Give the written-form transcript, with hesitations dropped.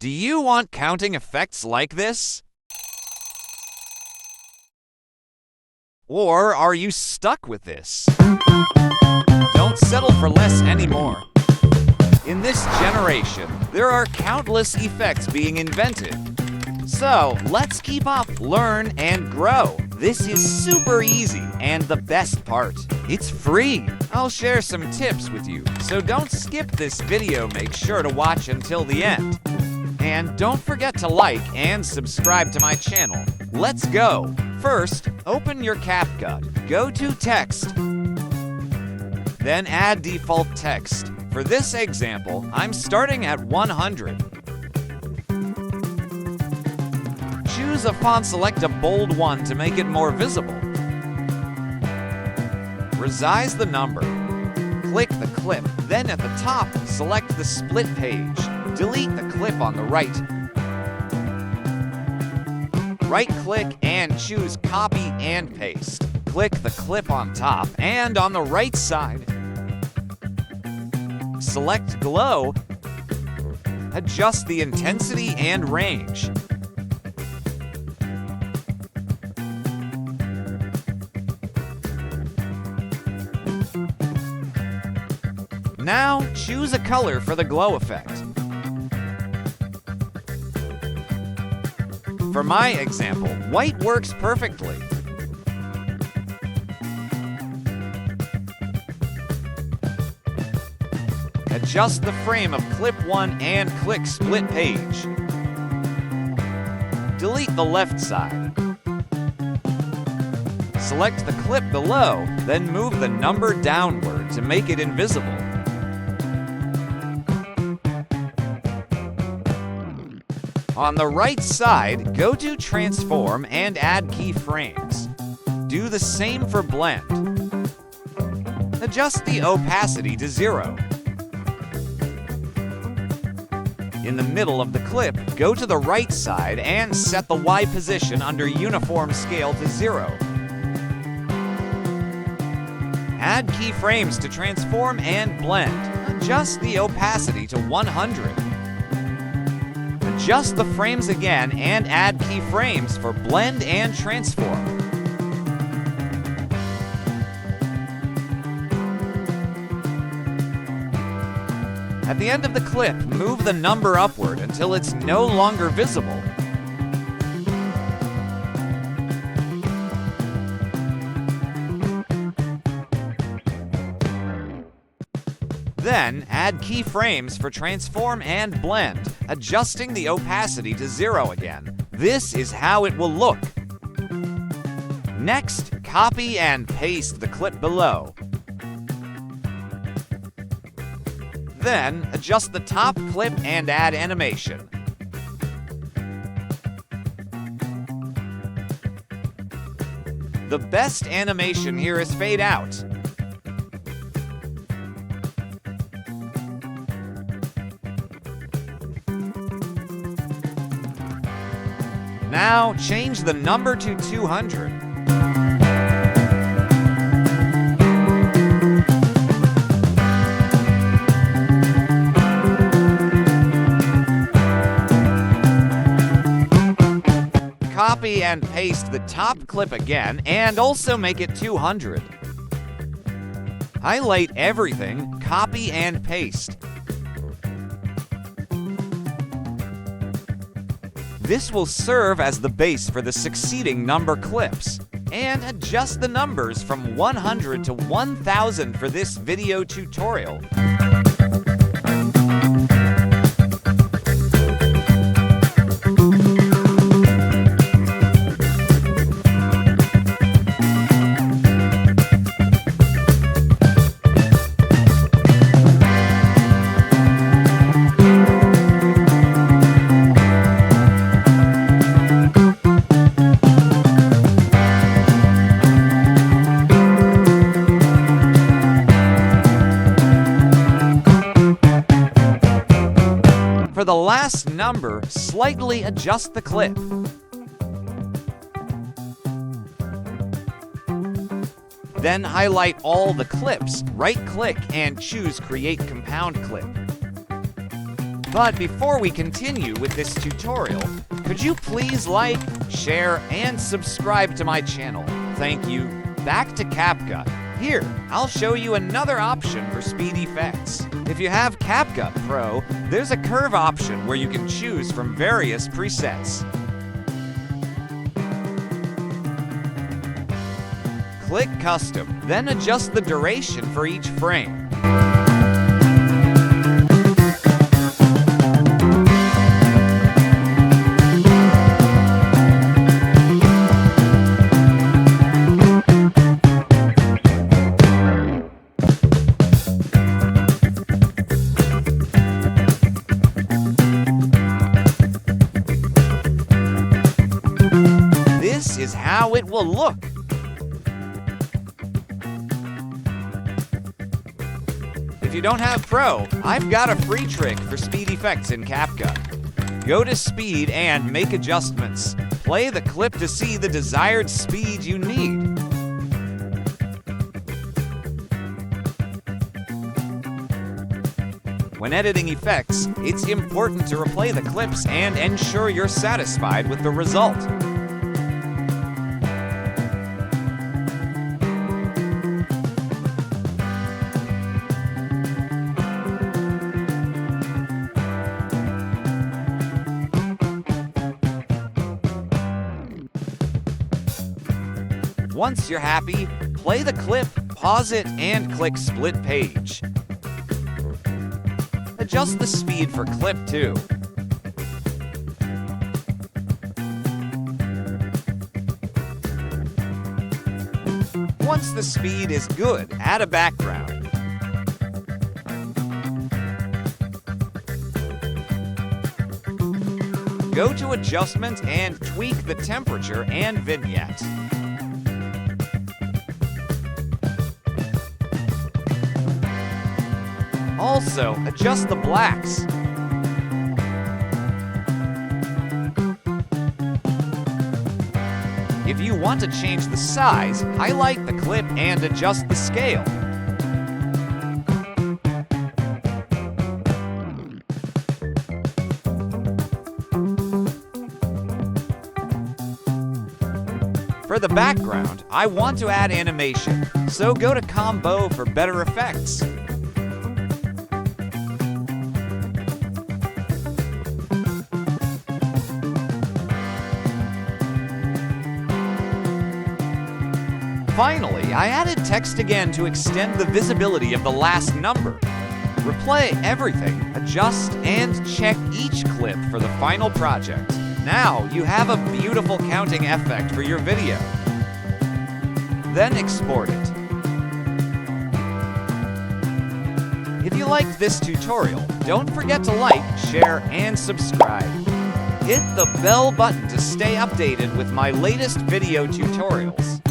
Do you want counting effects like this? Or are you stuck with this? Don't settle for less anymore. In this generation, there are countless effects being invented. So, let's keep up, learn, and grow. This is super easy, and the best part, it's free. I'll share some tips with you, so don't skip this video. Make sure to watch until the end. And don't forget to like and subscribe to my channel. Let's go. First, open your CapCut. Go to Text. Then add default text. For this example, I'm starting at 100. Choose a font, select a bold one to make it more visible. Resize the number. Click the clip, then at the top, select the split page. Delete the clip on the right. Right-click and choose Copy and Paste. Click the clip on top and on the right side. Select Glow. Adjust the intensity and range. Now, choose a color for the glow effect. For my example, white works perfectly. Adjust the frame of clip 1 and click split page. Delete the left side. Select the clip below, then move the number downward to make it invisible. On the right side, go to Transform and add keyframes. Do the same for Blend. Adjust the opacity to 0. In the middle of the clip, go to the right side and set the Y position under Uniform Scale to 0. Add keyframes to Transform and Blend. Adjust the opacity to 100. Adjust the frames again and add keyframes for Blend and Transform. At the end of the clip, move the number upward until it's no longer visible. Then, add keyframes for Transform and Blend, adjusting the opacity to 0 again. This is how it will look. Next, copy and paste the clip below. Then, adjust the top clip and add animation. The best animation here is fade out. Now, change the number to 200. Copy and paste the top clip again, and also make it 200. Highlight everything, copy and paste. This will serve as the base for the succeeding number clips. And adjust the numbers from 100 to 1000 for this video tutorial. For the last number, slightly adjust the clip. Then highlight all the clips, right-click and choose Create Compound Clip. But before we continue with this tutorial, could you please like, share, and subscribe to my channel? Thank you. Back to CapCut. Here, I'll show you another option for speed effects. If you have CapCut Pro, there's a curve option where you can choose from various presets. Click Custom, then adjust the duration for each frame. This is how it will look. If you don't have Pro, I've got a free trick for speed effects in CapCut. Go to Speed and make adjustments. Play the clip to see the desired speed you need. When editing effects, it's important to replay the clips and ensure you're satisfied with the result. Once you're happy, play the clip, pause it, and click Split Page. Adjust the speed for clip 2. Once the speed is good, add a background. Go to Adjustment and tweak the temperature and vignette. Also, adjust the blacks. If you want to change the size, highlight the clip and adjust the scale. For the background, I want to add animation, so go to Combo for better effects. Finally, I added text again to extend the visibility of the last number. Replay everything, adjust, and check each clip for the final project. Now you have a beautiful counting effect for your video. Then export it. If you liked this tutorial, don't forget to like, share, and subscribe. Hit the bell button to stay updated with my latest video tutorials.